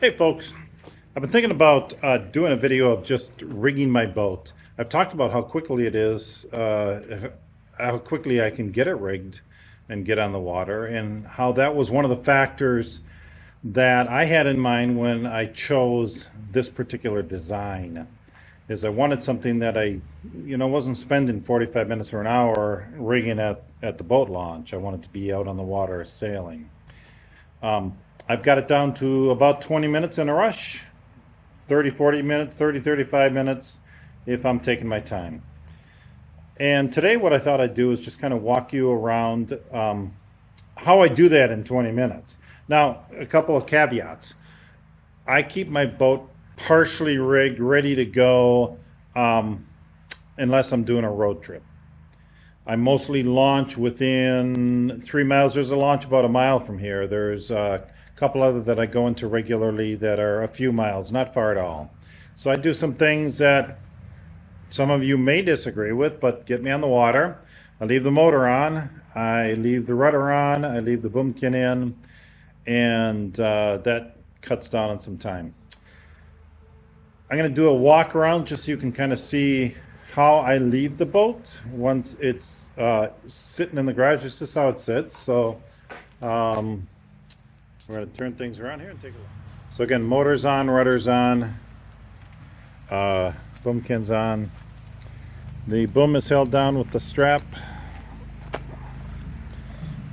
Hey folks, I've been thinking about doing a video of just rigging my boat. I've talked about how quickly it is, how quickly I can get it rigged and get on the water, and how that was one of the factors that I had in mind when I chose this particular design. Is I wanted something that I wasn't spending 45 minutes or an hour rigging at the boat launch. I wanted to be out on the water sailing. I've got it down to about 20 minutes in a rush, 40 minutes, 35 minutes if I'm taking my time. And today what I thought I'd do is just kind of walk you around how I do that in 20 minutes. Now, a couple of caveats. I keep my boat partially rigged, ready to go, unless I'm doing a road trip. I mostly launch within 3 miles. There's a launch about a mile from here. There's a couple other that I go into regularly that are a few miles, not far at all. So I do some things that some of you may disagree with, but get me on the water. I leave the motor on, I leave the rudder on, I leave the boomkin in, and that cuts down on some time. I'm going to do a walk around just so you can kind of see how I leave the boat once it's sitting in the garage. This is how it sits. So we're going to turn things around here and take a look. So again, motor's on, rudder's on, boomkin's on. The boom is held down with the strap.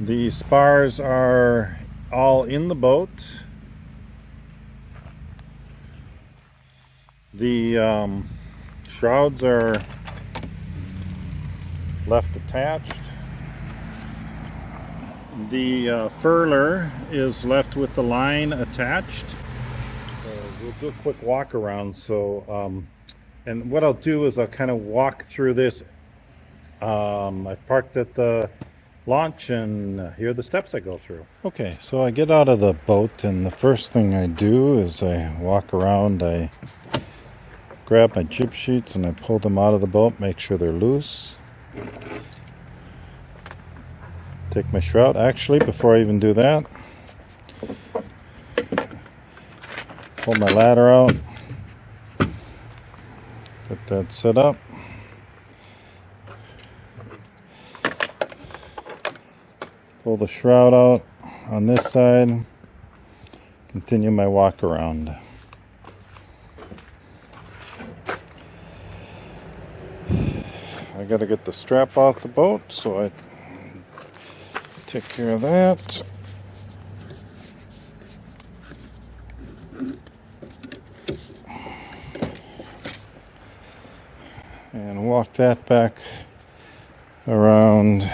The spars are all in the boat. The shrouds are left attached. The furler is left with the line attached. We'll do a quick walk around. So, and what I'll do is I'll kind of walk through this. I've parked at the launch, and here are the steps I go through. Okay, so I get out of the boat, and the first thing I do is I walk around. I grab my jib sheets and I pull them out of the boat, make sure they're loose. Take my shroud. Actually, before I even do that, pull my ladder out, get that set up. Pull the shroud out on this side, continue my walk around. I got to get the strap off the boat, so I take care of that. And walk that back around.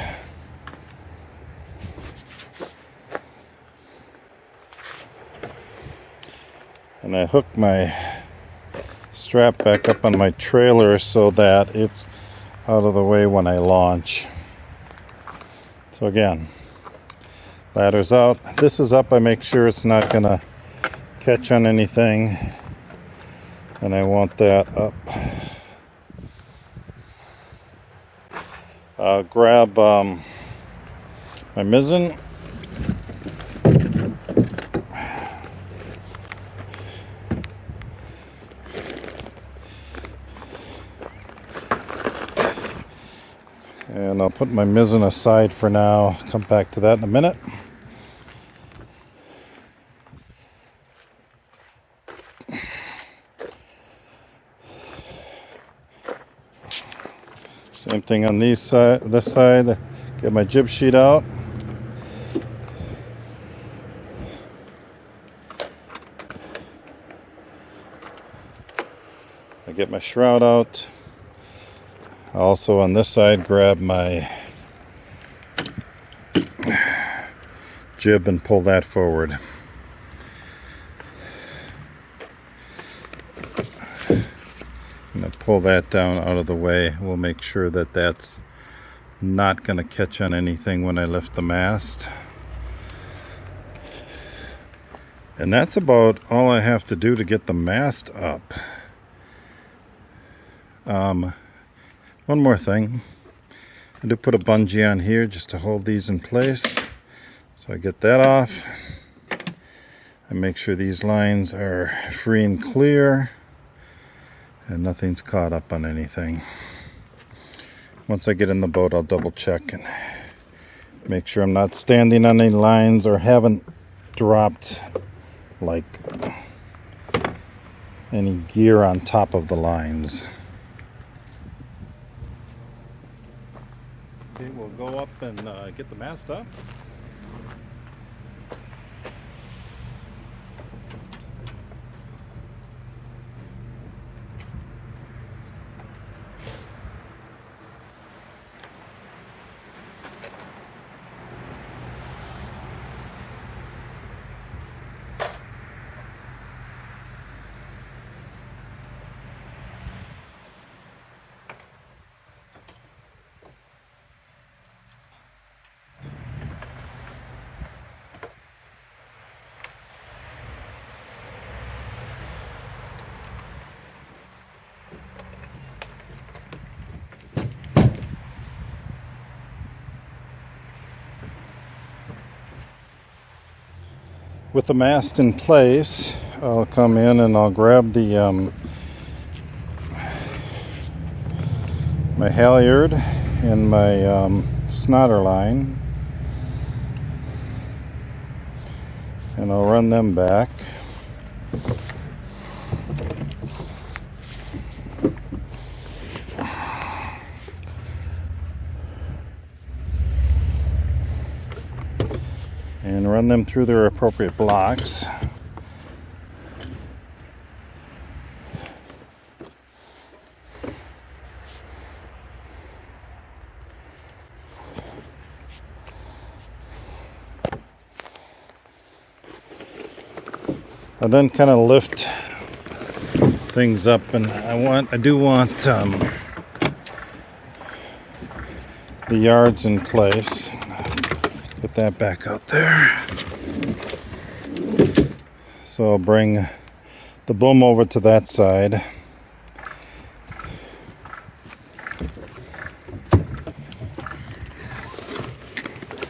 And I hook my strap back up on my trailer so that it's out of the way when I launch. So again, ladder's out. This is up. I make sure it's not gonna catch on anything, and I want that up. I'll grab my mizzen. And I'll put my mizzen aside for now. Come back to that in a minute. Same thing on this side. Get my jib sheet out. I get my shroud out. Also on this side, grab my jib and pull that forward. I'm going to pull that down out of the way. We'll make sure that that's not going to catch on anything when I lift the mast. And that's about all I have to do to get the mast up. One more thing. I do put a bungee on here just to hold these in place. So I get that off. and make sure these lines are free and clear and nothing's caught up on anything. Once I get in the boat, I'll double check and make sure I'm not standing on any lines or haven't dropped like any gear on top of the lines. Okay, we'll go up and get the mast up. With the mast in place, I'll come in and I'll grab the my halyard and my snotter line, and I'll run them back. And run them through their appropriate blocks. I then kind of lift things up, and I do want the yards in place. Put that back out there. So I'll bring the boom over to that side.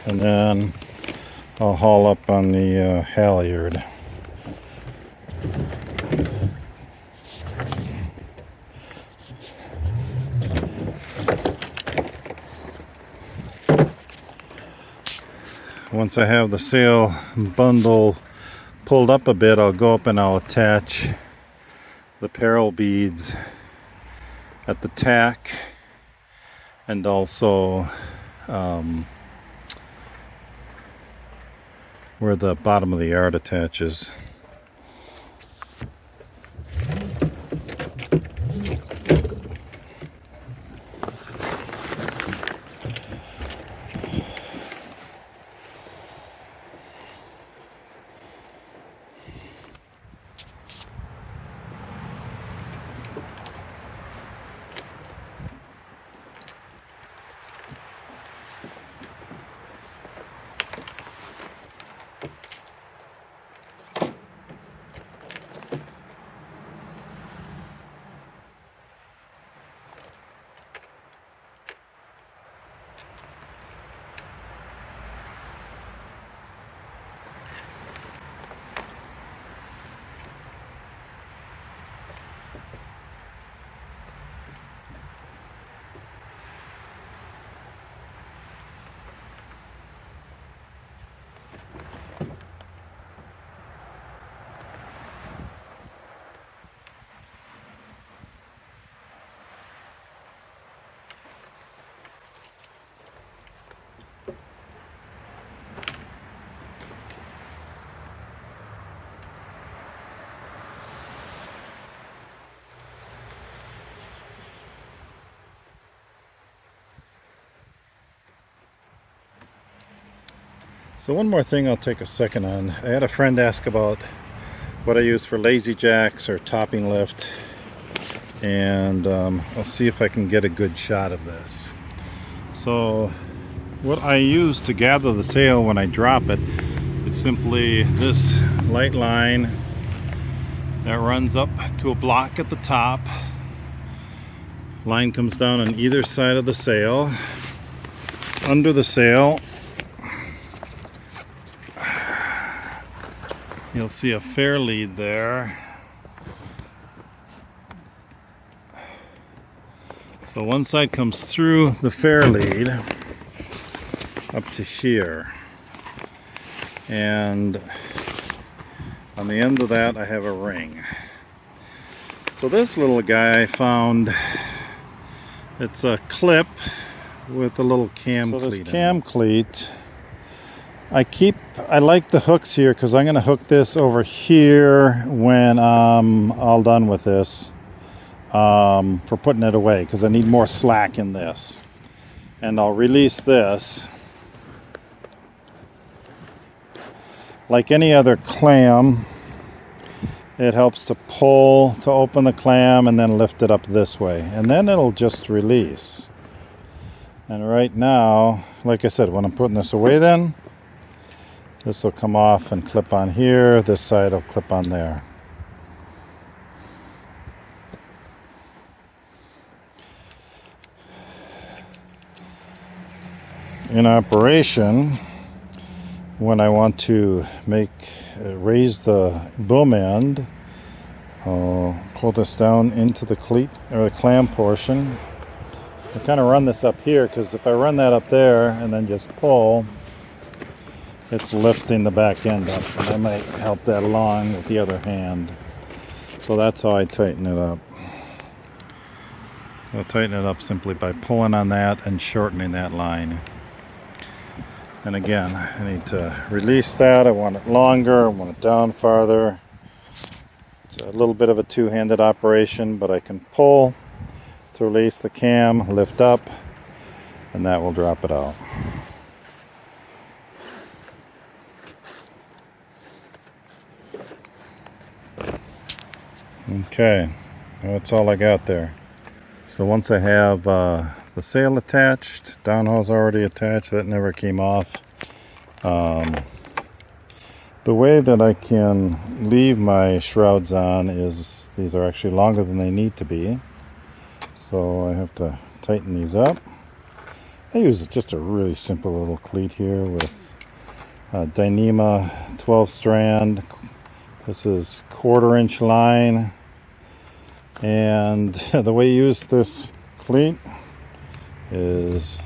And then I'll haul up on the halyard. Once I have the sail bundle pulled up a bit, I'll go up and I'll attach the peril beads at the tack and also where the bottom of the yard attaches. So one more thing I'll take a second on. I had a friend ask about what I use for lazy jacks or topping lift, and I'll see if I can get a good shot of this. So what I use to gather the sail when I drop it is simply this light line that runs up to a block at the top. Line comes down on either side of the sail, under the sail, You'll see a fair lead there. So one side comes through the fair lead up to here. And on the end of that I have a ring. So this little guy I found, it's a clip with a little cam cleat. So this cam cleat, I like the hooks here because I'm going to hook this over here when I'm all done with this for putting it away, because I need more slack in this. And I'll release this. Like any other clam, it helps to pull to open the clam and then lift it up this way. And then it'll just release. And right now, like I said, when I'm putting this away then, this will come off and clip on here. This side will clip on there. In operation, when I want to raise the boom end, I'll pull this down into the cleat or the clam portion. I kind of run this up here because if I run that up there and then just pull, it's lifting the back end up, and I might help that along with the other hand. So that's how I tighten it up. I'll tighten it up simply by pulling on that and shortening that line. And again, I need to release that. I want it longer, I want it down farther. It's a little bit of a two-handed operation, but I can pull to release the cam, lift up, and that will drop it out. Okay, that's all I got there. So once I have the sail attached, downhose already attached, that never came off. The way that I can leave my shrouds on is these are actually longer than they need to be. So I have to tighten these up. I use just a really simple little cleat here with Dyneema 12 strand. This is 1/4 inch line. And the way you use this cleat is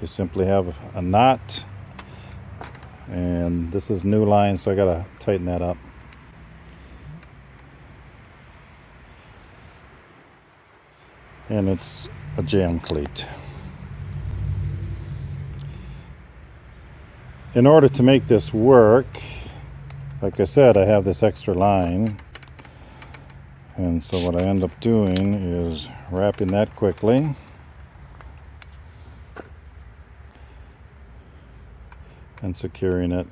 you simply have a knot, and this is new line, so I gotta tighten that up. And it's a jam cleat. In order to make this work, like I said, I have this extra line. And so what I end up doing is wrapping that quickly. And securing it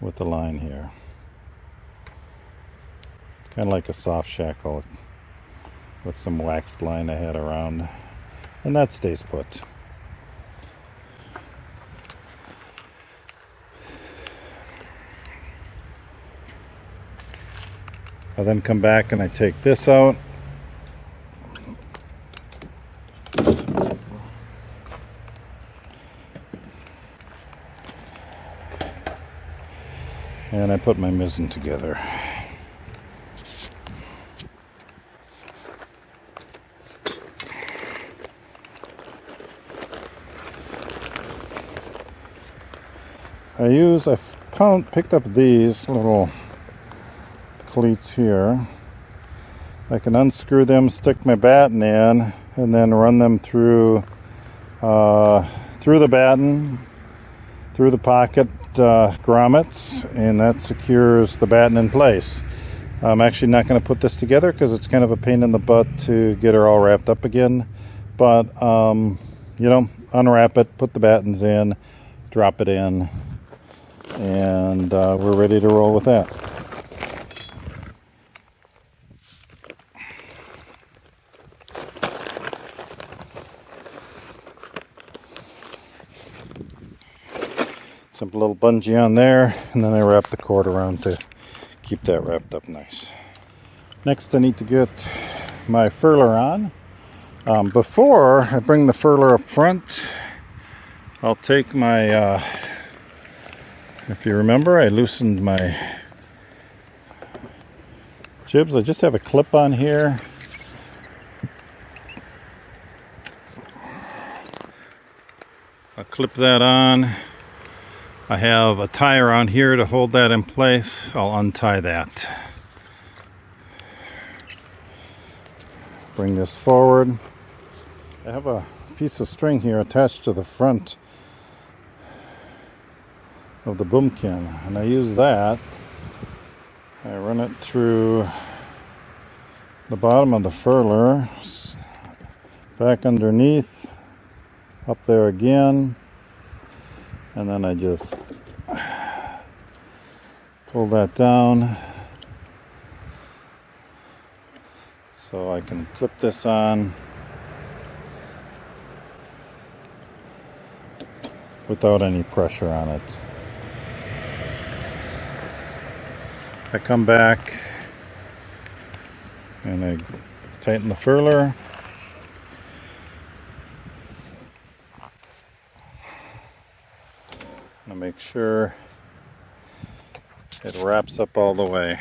with the line here. Kind of like a soft shackle with some waxed line I had around. And that stays put. I then come back and I take this out. And I put my mizzen together. I picked up these little cleats here. I can unscrew them, stick my batten in, and then run them through the batten, through the pocket grommets, and that secures the batten in place. I'm actually not going to put this together because it's kind of a pain in the butt to get her all wrapped up again. But unwrap it, put the battens in, drop it in, and we're ready to roll with that. Simple little bungee on there, and then I wrap the cord around to keep that wrapped up nice. Next I need to get my furler on. Before I bring the furler up front, I'll take my If you remember, I loosened my jibs. I just have a clip on here. I'll clip that on. I have a tie around here to hold that in place. I'll untie that. Bring this forward. I have a piece of string here attached to the front of the boomkin, and I use that. I run it through the bottom of the furler, back underneath, up there again, and then I just pull that down so I can clip this on without any pressure on it. I come back and I tighten the furler. I make sure it wraps up all the way.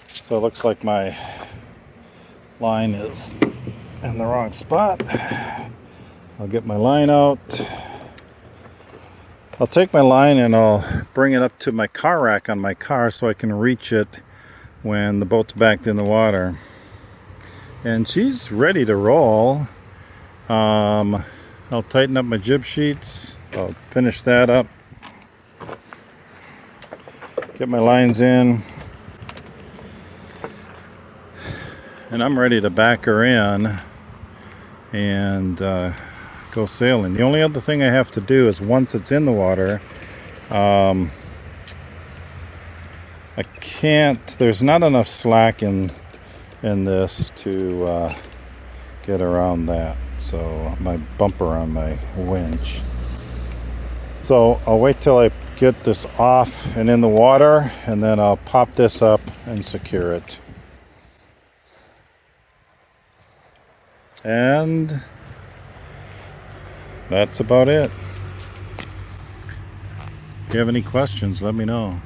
So it looks like my line is in the wrong spot. I'll get my line out. I'll take my line and I'll bring it up to my car rack on my car so I can reach it when the boat's backed in the water. And she's ready to roll. I'll tighten up my jib sheets. I'll finish that up. Get my lines in. And I'm ready to back her in and go sailing. The only other thing I have to do is once it's in the water, I can't, there's not enough slack in this to get around that. So my bumper on my winch. So I'll wait till I get this off and in the water, and then I'll pop this up and secure it. And that's about it. If you have any questions, let me know.